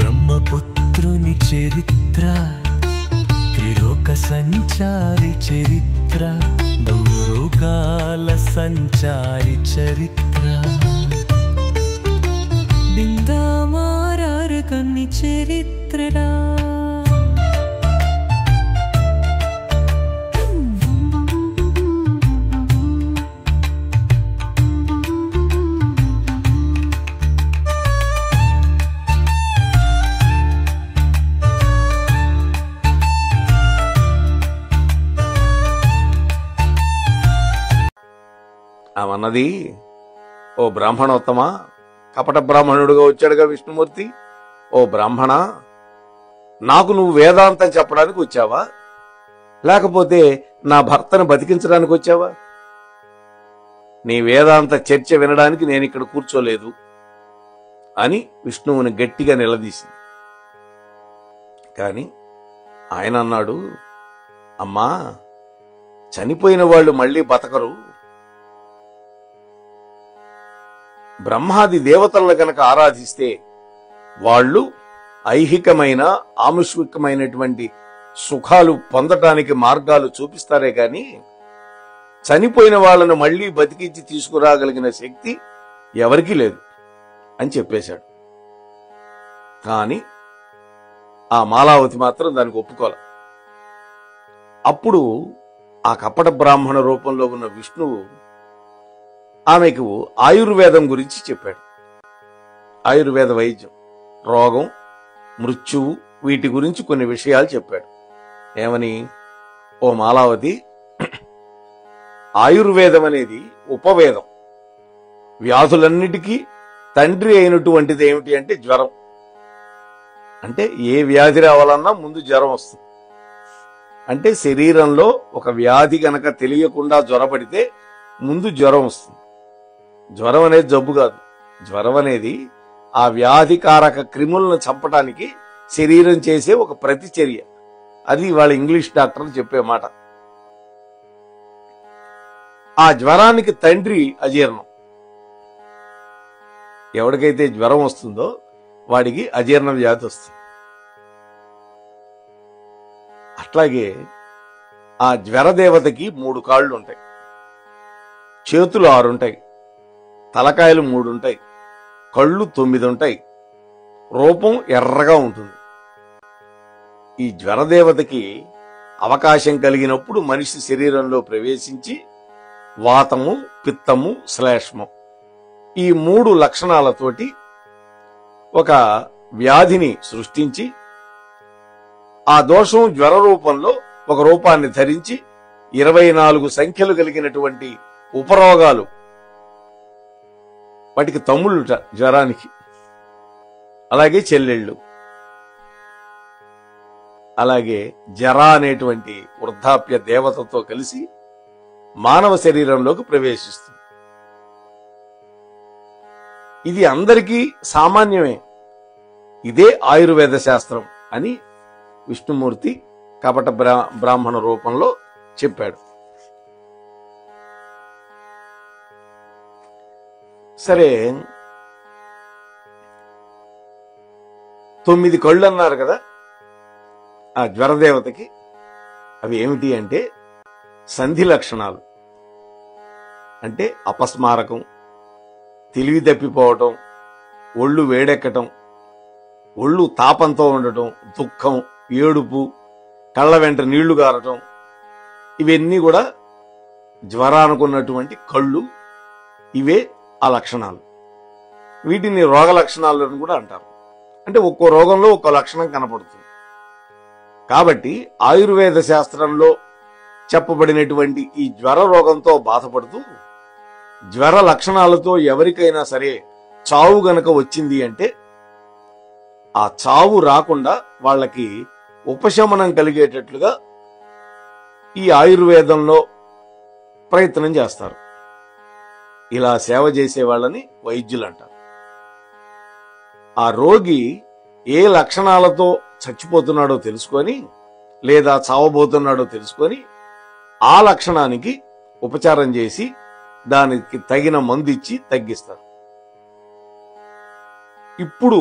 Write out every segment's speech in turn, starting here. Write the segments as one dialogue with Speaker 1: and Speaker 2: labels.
Speaker 1: బ్రహ్మపుత్రుని చరిత్ర, త్రిలోక సంచారి చరిత్ర, భూలోకాల సంచారి చరిత్ర, బిందామారారు కన్ని చరిత్రడా.
Speaker 2: అవన్నది, ఓ బ్రాహ్మణోత్తమా, కపట బ్రాహ్మణుడుగా వచ్చాడుగా విష్ణుమూర్తి, ఓ బ్రాహ్మణ, నాకు నువ్వు వేదాంతం చెప్పడానికి వచ్చావా, లేకపోతే నా భర్తను బతికించడానికి వచ్చావా? నీ వేదాంత చర్చ వినడానికి నేను ఇక్కడ కూర్చోలేదు అని విష్ణువుని గట్టిగా నిలదీసింది. కాని ఆయన అన్నాడు, అమ్మా, చనిపోయిన వాళ్ళు మళ్ళీ బతకరు. బ్రహ్మాది దేవతలను గనక ఆరాధిస్తే వాళ్ళు ఐహికమైన ఆముష్మికమైనటువంటి సుఖాలు పొందటానికి మార్గాలు చూపిస్తారే గాని చనిపోయిన వాళ్ళను మళ్లీ బతికించి తీసుకురాగలిగిన శక్తి ఎవరికీ లేదు అని చెప్పేశాడు. కాని ఆ మాలావతి మాత్రం దానికి ఒప్పుకోలే. అప్పుడు ఆ కపట బ్రాహ్మణ రూపంలో ఉన్న విష్ణువు ఆమెకు ఆయుర్వేదం గురించి చెప్పాడు. ఆయుర్వేద వైద్యం, రోగం, మృత్యువు, వీటి గురించి కొన్ని విషయాలు చెప్పాడు. ఏమని, ఓ మాలావతి, ఆయుర్వేదం అనేది ఉపవేదం. వ్యాధులన్నిటికీ తండ్రి అయినటువంటిది ఏమిటి అంటే జ్వరం. అంటే ఏ వ్యాధి రావాలన్నా ముందు జ్వరం వస్తుంది. అంటే శరీరంలో ఒక వ్యాధి గనక తెలియకుండా జ్వరపడితే ముందు జ్వరం వస్తుంది. జ్వరం అనేది జబ్బు కాదు. జ్వరం అనేది ఆ వ్యాధికారక క్రిములను చంపడానికి శరీరం చేసే ఒక ప్రతిచర్య. అది వాళ్ళ ఇంగ్లీష్ డాక్టర్లు చెప్పే మాట. ఆ జ్వరానికి తండ్రి అజీర్ణం. ఎవరికైతే జ్వరం వస్తుందో వాడికి అజీర్ణ వ్యాధి వస్తుంది. అట్లాగే ఆ జ్వరదేవతకి 3 కాళ్ళు ఉంటాయి, చేతులు 6 ఉంటాయి, తలకాయలు 3 ఉంటాయి, కళ్ళు 9 ఉంటాయి, రూపం ఎర్రగా ఉంటుంది. ఈ జ్వరదేవతకి అవకాశం కలిగినప్పుడు మనిషి శరీరంలో ప్రవేశించి వాతము, పిత్తము, శ్లేష్మం, ఈ 3 లక్షణాలతోటి ఒక వ్యాధిని సృష్టించి ఆ దోషం జ్వర రూపంలో ఒక రూపాన్ని ధరించి 24 సంఖ్యలు కలిగినటువంటి ఉపరోగాలు, వాటికి తమ్ముళ్ళుట జ్వరానికి, అలాగే చెల్లెళ్ళు, అలాగే జర అనేటువంటి వృద్ధాప్య దేవతతో కలిసి మానవ శరీరంలోకి ప్రవేశిస్తుంది. ఇది అందరికీ సామాన్యమే. ఇదే ఆయుర్వేద శాస్త్రం అని విష్ణుమూర్తి కపట బ్రాహ్మణ రూపంలో చెప్పాడు. సరే, 9 కళ్ళు అన్నారు కదా ఆ జ్వరదేవతకి. అవి ఏమిటి అంటే సంధి లక్షణాలు. అంటే అపస్మారకం, తెలివి తప్పిపోవటం, ఒళ్ళు వేడెక్కటం, ఒళ్ళు తాపంతో ఉండటం, దుఃఖం, ఏడుపు, కళ్ళ వెంట నీళ్లు గారటం, ఇవన్నీ కూడా జ్వరానుకున్నటువంటి కళ్ళు. ఇవే ఆ లక్షణాలు. వీటిని రోగ లక్షణాలను కూడా అంటారు. అంటే ఒక్కో రోగంలో ఒక్కో లక్షణం కనపడుతుంది. కాబట్టి ఆయుర్వేద శాస్త్రంలో చెప్పబడినటువంటి ఈ జ్వర రోగంతో బాధపడుతూ జ్వర లక్షణాలతో ఎవరికైనా సరే చావు గనక వచ్చింది అంటే ఆ చావు రాకుండా వాళ్ళకి ఉపశమనం కలిగేటట్లుగా ఈ ఆయుర్వేదంలో ప్రయత్నం చేస్తారు. ఇలా సేవ చేసే వాళ్ళని వైద్యులు అంటారు. ఆ రోగి ఏ లక్షణాలతో చచ్చిపోతున్నాడో తెలుసుకొని లేదా చావబోతున్నాడో తెలుసుకొని ఆ లక్షణానికి ఉపచారం చేసి దానికి తగిన మందు ఇచ్చి తగ్గిస్తారు. ఇప్పుడు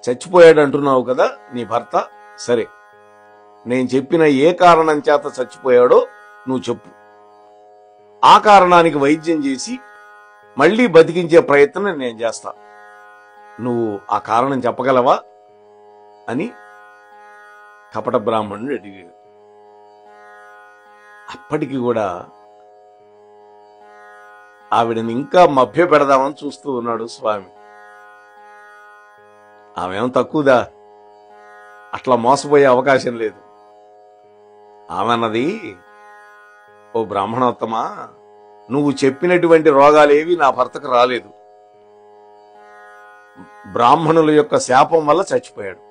Speaker 2: చచ్చిపోయాడు అంటున్నావు కదా నీ భర్త, సరే నేను చెప్పిన ఏ కారణం చేత చచ్చిపోయాడో నువ్వు చెప్పు. ఆ కారణానికి వైద్యం చేసి మళ్లీ బతికించే ప్రయత్నం నేను చేస్తా. నువ్వు ఆ కారణం చెప్పగలవా అని కపట బ్రాహ్మణుడు అడిగాడు. అప్పటికి కూడా ఆవిడని ఇంకా మభ్య పెడదామని చూస్తూ ఉన్నాడు స్వామి. ఆమెం తక్కువదా, అట్లా మోసపోయే అవకాశం లేదు. ఆమె అన్నది, ఓ బ్రాహ్మణోత్తమా, నువ్వు చెప్పినటువంటి రోగాలేవి నా భర్తకు రాలేదు. బ్రాహ్మణుల యొక్క శాపం వల్ల చచ్చిపోయాడు.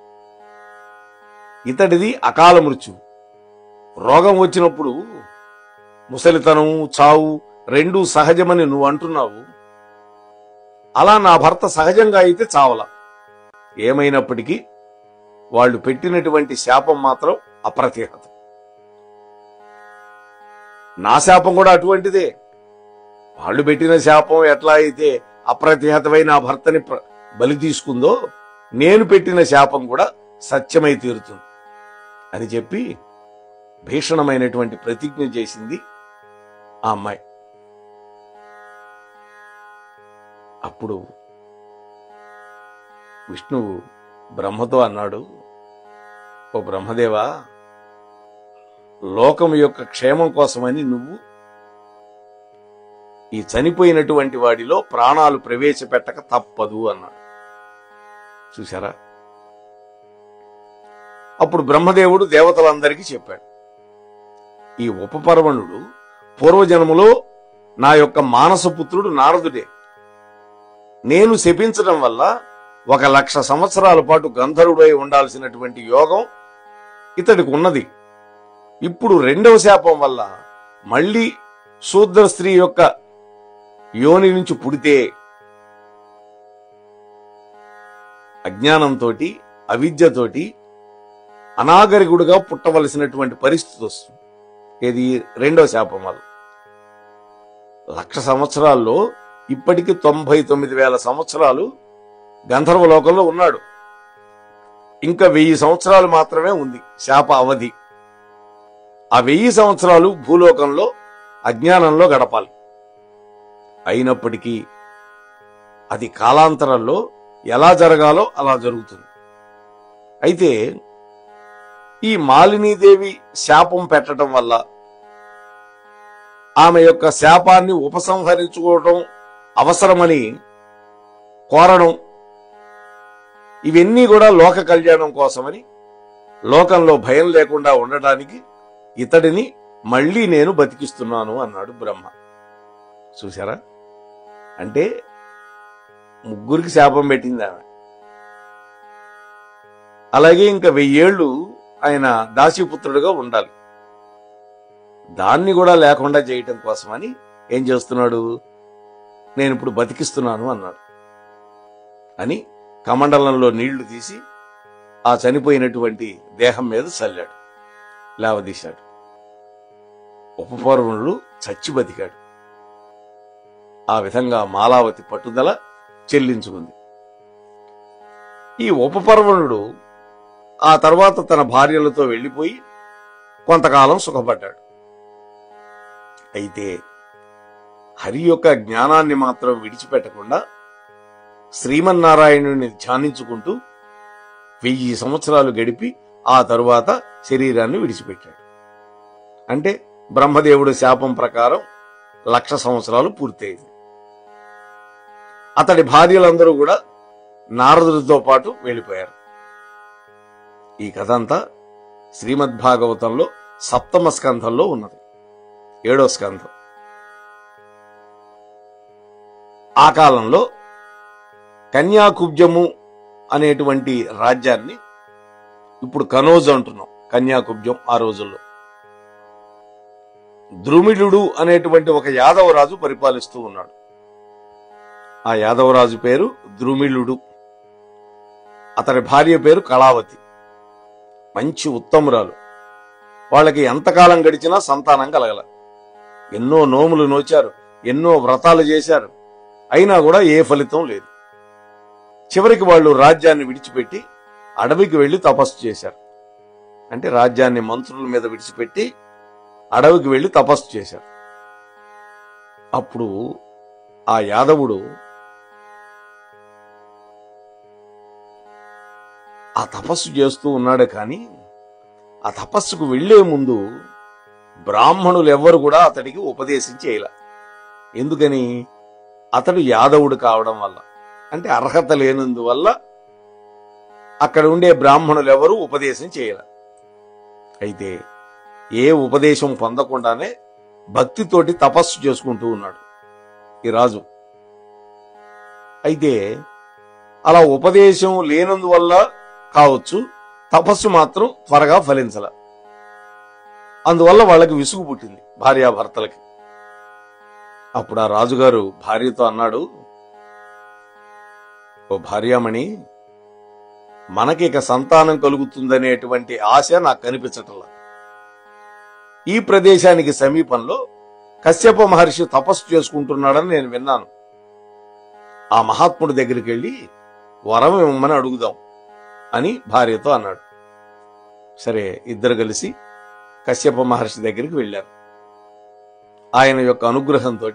Speaker 2: ఇతడిది అకాల మృత్యు. రోగం వచ్చినప్పుడు ముసలితనం, చావు రెండూ సహజమని నువ్వు అంటున్నావు. అలా నా భర్త సహజంగా అయితే చావల. ఏమైనప్పటికీ వాళ్ళు పెట్టినటువంటి శాపం మాత్రం అప్రతిహతం. నా శాపం కూడా అటువంటిదే. వాళ్ళు పెట్టిన శాపం ఎట్లా అయితే అప్రతిహతమై నా భర్తని బలి తీసుకుందో, నేను పెట్టిన శాపం కూడా సత్యమై తీరుతుంది అని చెప్పి భీషణమైనటువంటి ప్రతిజ్ఞ చేసింది ఆ అమ్మాయి. అప్పుడు విష్ణువు బ్రహ్మతో అన్నాడు, ఓ బ్రహ్మదేవా, లోకం యొక్క క్షేమం కోసమని నువ్వు ఈ చనిపోయినటువంటి వాడిలో ప్రాణాలు ప్రవేశపెట్టక తప్పదు అన్నాడు. చూశారా? అప్పుడు బ్రహ్మదేవుడు దేవతలందరికీ చెప్పాడు, ఈ ఉపపర్వణుడు పూర్వజన్మలో నా యొక్క మానసపుత్రుడు నారదుడే. నేను శపించడం వల్ల 1,00,000 సంవత్సరాల పాటు గంధర్వుడై ఉండాల్సినటువంటి యోగం ఇతడికి ఉన్నది. ఇప్పుడు రెండవ శాపం వల్ల మళ్లీ శూద్ర స్త్రీ యొక్క యోని నుంచి పుడితే అజ్ఞానంతో అవిద్యతోటి అనాగరికుడుగా పుట్టవలసినటువంటి పరిస్థితి వస్తుంది. ఏది? రెండో శాపం వల్ల. 1,00,000 సంవత్సరాల్లో ఇప్పటికి 99,000 సంవత్సరాలు గంధర్వలోకంలో ఉన్నాడు. ఇంకా 1000 సంవత్సరాలు మాత్రమే ఉంది శాప అవధి. ఆ 1000 సంవత్సరాలు భూలోకంలో అజ్ఞానంలో గడపాలి. అయినప్పటికీ అది కాలాంతరంలో ఎలా జరగాలో అలా జరుగుతుంది. అయితే ఈ మాలినీదేవి శాపం పెట్టడం వల్ల ఆమె యొక్క శాపాన్ని ఉపసంహరించుకోవడం అవసరమని కోరడం, ఇవన్నీ కూడా లోక కళ్యాణం కోసమని, లోకంలో భయం లేకుండా ఉండడానికి ఇతడిని మళ్లీ నేను బతికిస్తున్నాను అన్నాడు బ్రహ్మ. చూశారా? అంటే ముగ్గురికి శాపం పెట్టింది ఆమె. అలాగే ఇంకా 1000 ఏళ్లు ఆయన దాసీపుత్రుడుగా ఉండాలి. దాన్ని కూడా లేకుండా చేయటం కోసమని ఏం చేస్తున్నాడు? నేను ఇప్పుడు బతికిస్తున్నాను అన్నాడు అని కమండలంలో నీళ్లు తీసి ఆ చనిపోయినటువంటి దేహం మీద చల్లాడు, లేవదీశాడు. ఉపపర్వణుడు చచ్చి బతికాడు. ఆ విధంగా మాలావతి పట్టుదల చెల్లించుకుంది. ఈ ఉపపర్వణుడు ఆ తర్వాత తన భార్యలతో వెళ్లిపోయి కొంతకాలం సుఖపడ్డాడు. అయితే హరి యొక్క జ్ఞానాన్ని మాత్రం విడిచిపెట్టకుండా శ్రీమన్నారాయణుని ధ్యానించుకుంటూ 1000 సంవత్సరాలు గడిపి ఆ తరువాత శరీరాన్ని విడిచిపెట్టాడు. అంటే బ్రహ్మదేవుడి శాపం ప్రకారం 1,00,000 సంవత్సరాలు పూర్తయింది. అతడి భార్యలందరూ కూడా నారదుడితో పాటు వెళ్లిపోయారు. ఈ కథ అంతా శ్రీమద్భాగవతంలో 7వ స్కంధంలో ఉన్నది, 7వ స్కంధం. ఆ కాలంలో కన్యాకుబ్జము అనేటువంటి రాజ్యాన్ని, ఇప్పుడు కనోజ్ అంటున్నాం, కన్యాకుబ్జం ఆ రోజుల్లో, ద్రుమిళుడు అనేటువంటి ఒక యాదవరాజు పరిపాలిస్తూ ఉన్నాడు. ఆ యాదవరాజు పేరు ద్రుమిళుడు. అతని భార్య పేరు కళావతి. మంచి ఉత్తమురాలు. వాళ్ళకి ఎంతకాలం గడిచినా సంతానం కలగల. ఎన్నో నోములు నోచారు, ఎన్నో వ్రతాలు చేశారు, అయినా కూడా ఏ ఫలితం లేదు. చివరికి వాళ్ళు రాజ్యాన్ని విడిచిపెట్టి అడవికి వెళ్లి తపస్సు చేశారు. అంటే రాజ్యాన్ని మంత్రుల మీద విడిచిపెట్టి అడవికి వెళ్లి తపస్సు చేశారు. అప్పుడు ఆ యాదవుడు ఆ తపస్సు చేస్తూ ఉన్నాడే కానీ ఆ తపస్సుకు వెళ్లే ముందు బ్రాహ్మణులు ఎవ్వరు కూడా అతడికి ఉపదేశం చేయలే. ఎందుకని? అతడు యాదవుడు కావడం వల్ల, అంటే అర్హత లేనందువల్ల అక్కడ ఉండే బ్రాహ్మణులు ఎవరు ఉపదేశం చేయలే. అయితే ఏ ఉపదేశం పొందకుండానే భక్తితోటి తపస్సు చేసుకుంటూ ఉన్నాడు ఈ రాజు. అయితే అలా ఉపదేశం లేనందువల్ల కావచ్చు తపస్సు మాత్రం త్వరగా ఫలించల. అందువల్ల వాళ్ళకి విసుగు పుట్టింది భార్యాభర్తలకి. అప్పుడు ఆ రాజుగారు భార్యతో అన్నాడు, ఓ భార్యామణి, మనకి ఇక సంతానం కలుగుతుందనేటువంటి ఆశ నాకు కనిపించటంలా. ఈ ప్రదేశానికి సమీపంలో కశ్యప మహర్షి తపస్సు చేసుకుంటున్నాడని నేను విన్నాను. ఆ మహాత్ముడి దగ్గరికి వెళ్లి వరం ఇవ్వమని అడుగుదాం అని భార్యతో అన్నాడు. సరే, ఇద్దరు కలిసి కశ్యప మహర్షి దగ్గరికి వెళ్లారు. ఆయన యొక్క అనుగ్రహంతో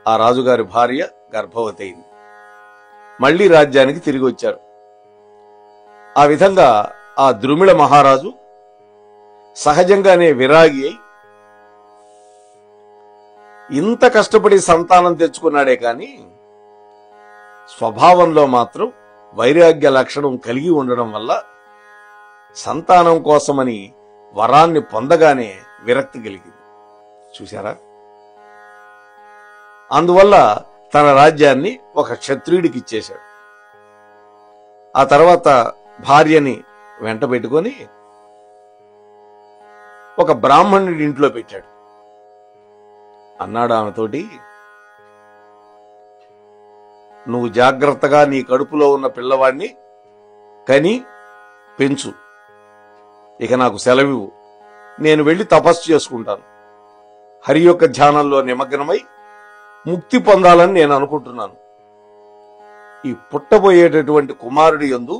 Speaker 2: ఆ రాజుగారి భార్య గర్భవతి అయింది. మళ్లీ రాజ్యానికి తిరిగి వచ్చారు. ఆ విధంగా ఆ ద్రుమిళ మహారాజు సహజంగానే విరాగి అయి ఇంత కష్టపడి సంతానం తెచ్చుకున్నాడే కాని స్వభావంలో మాత్రం వైరాగ్య లక్షణం కలిగి ఉండడం వల్ల సంతానం కోసమని వరాన్ని పొందగానే విరక్తి కలిగింది. చూశారా? అందువల్ల తన రాజ్యాన్ని ఒక క్షత్రియుడికి ఇచ్చేశాడు. ఆ తర్వాత భార్యని వెంట పెట్టుకొని ఒక బ్రాహ్మణుడి ఇంట్లో పెట్టాడు. అన్నాడు ఆమెతోటి, నువ్వు జాగ్రత్తగా నీ కడుపులో ఉన్న పిల్లవాడిని కని పెంచు. ఇక నాకు సెలవివ్వు. నేను వెళ్లి తపస్సు చేసుకుంటాను. హరి యొక్క ధ్యానంలో నిమగ్నమై ముక్తి పొందాలని నేను అనుకుంటున్నాను. ఈ పుట్టబోయేటటువంటి కుమారుడి యందు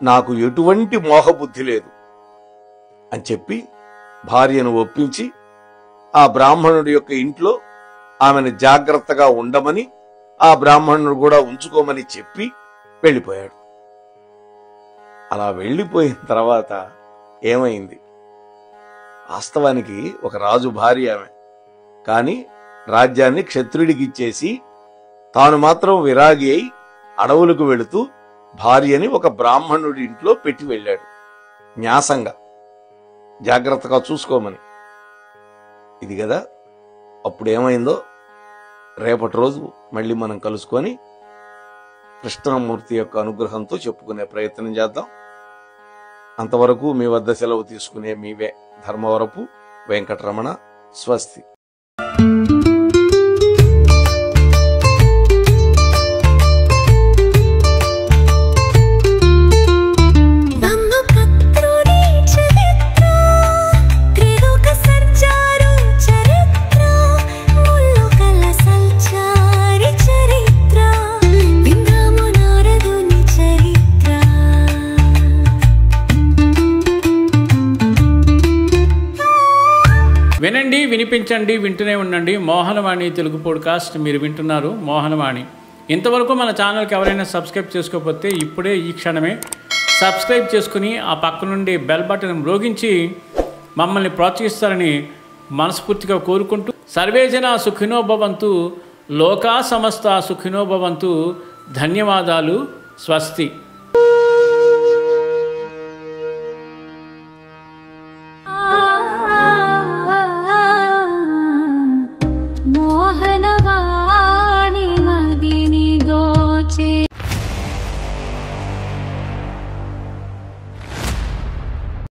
Speaker 2: నాకు ఎటువంటి మోహబుద్ధి లేదు అని చెప్పి భార్యను ఒప్పించి ఆ బ్రాహ్మణుడి యొక్క ఇంట్లో ఆమెను జాగ్రత్తగా ఉండమని, ఆ బ్రాహ్మణుడు కూడా ఉంచుకోమని చెప్పి వెళ్లిపోయాడు. అలా వెళ్లిపోయిన తర్వాత ఏమైంది? వాస్తవానికి ఒక రాజు భార్య ఆమె, కాని రాజ్యాన్ని క్షత్రుడికి ఇచ్చేసి తాను మాత్రం విరాగి అయి అడవులకు వెళుతూ భార్యని ఒక బ్రాహ్మణుడి ఇంట్లో పెట్టి వెళ్ళాడు. న్యాసంగా జాగ్రత్తగా చూసుకోమని. ఇది కదా అప్పుడేమైందో రేపటి రోజు మళ్ళీ మనం కలుసుకొని కృష్ణమూర్తి యొక్క అనుగ్రహంతో చెప్పుకునే ప్రయత్నం చేద్దాం. అంతవరకు మీ వద్ద సెలవు తీసుకునే మీవే ధర్మవరపు వెంకటరమణ. స్వస్తి.
Speaker 3: వినండి, వినిపించండి, వింటూనే ఉండండి. మోహనవాణి తెలుగు పాడ్కాస్ట్ మీరు వింటున్నారు. మోహనవాణి. ఇంతవరకు మన ఛానల్కి ఎవరైనా సబ్స్క్రైబ్ చేసుకోకపోతే ఇప్పుడే ఈ క్షణమే సబ్స్క్రైబ్ చేసుకుని ఆ పక్క నుండి బెల్ బటన్ మ్రోగించి మమ్మల్ని ప్రోత్సహిస్తారని మనస్ఫూర్తిగా కోరుకుంటూ, సర్వేజన సుఖినో భవంతు, లోకా సమస్త సుఖినో భవంతు. ధన్యవాదాలు. స్వస్తి.